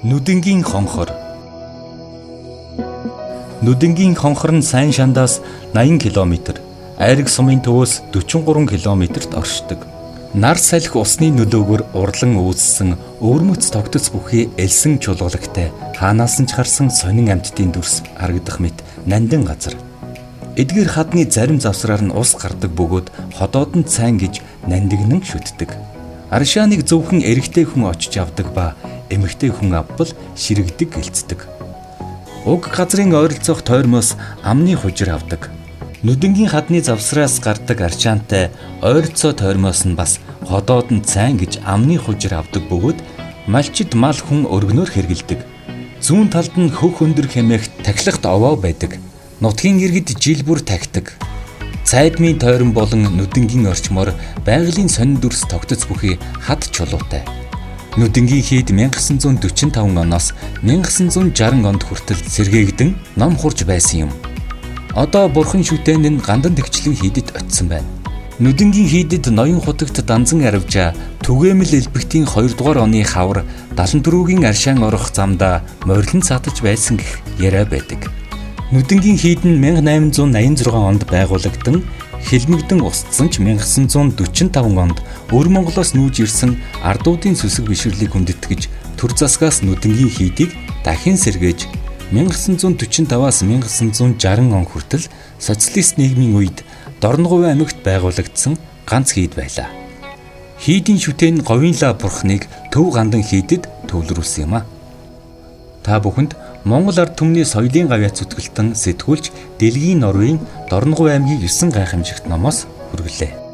Нүдэнгийн хонхор. Нүдэнгийн хонхор нь сайн шандаас 80 км, айраг сумын төвөөс 43 км-т оршдог. Нар салхи усны нөлөөгөөр урлан үүссэн өвөрмөц тогтц бүхий элсэн чулуулагтай хаанаас нь ч харсан сонин амьтдын дүрс харагдах мэт нандин газар. Эдгээр хадны зарим завсраар нь ус гардаг бөгөөд ходоод нь цайн гэж нандинан шүтдэг. Аршааныг зөвхөн эрэгтэй хүн очиж авдаг ба эмэгтэй хүн авбал ширэгдэг гэлцдэг. Уг газрын ойролцоох тойрмоос амны хужир авдаг. Нүдэнгийн хадны завсраас гардаг арчаантай ойролцоо тойрмоос нь бас ходоод нь цайн гэж амны хужир авдаг бөгөөд малчид мал хүн өргөнөөр хэргэлдэг. Зүүн талд нь хөх өндөр хэмээх тахилгат овоо байдаг. Нутгийн иргэд жил бүр тахидаг. Цайдмын тойрон болон нүдэнгийн орчмоор байгалийн сонин дүрс тогтц бүхий хад чулуутай. Нүдэнгийн хийд 1945 оноос 1960 онд хүртэл сэргээгдэн ном хурж байсан юм. Одоо бурхан шүтээнд нь гандан тэгчлэн хийдэд очисон байна. Нүдэнгийн хийдэд ноён хутагт данзан аривжаа түгээмэл элбэгтийн 2 дугаар оны хавар 74-гийн аршаан орох замдаа морилон цаатаж байсан гэх яриа байдаг. Нүдэнгийн хийд нь 1886 онд байгуулагдсан, хэлмэгдэн устсан ч 1945 онд өвөр Монголоос нүүж ирсэн ардуудын сүсэг бишрлийг хүндэтгэж төр засгаас Нүдэнгийн хийдийг дахин сэргээж 1945-аас 1960 он хүртэл социалист нийгмийн үед Дорноговь аймагт байгуулагдсан ганц хийд байлаа. Хийдийн шүтэн Говьинла бурхныг төв гандан хийдэд төвлөрүүлсэн юм а. Та бүхэнд Монгол ард түмний соёлын гавьяц зүтгэлтэн сэтгүүлч Дэлгийн Норвын Дорноговь аймгийн 9 гайхамшигт номоос хүргэлээ.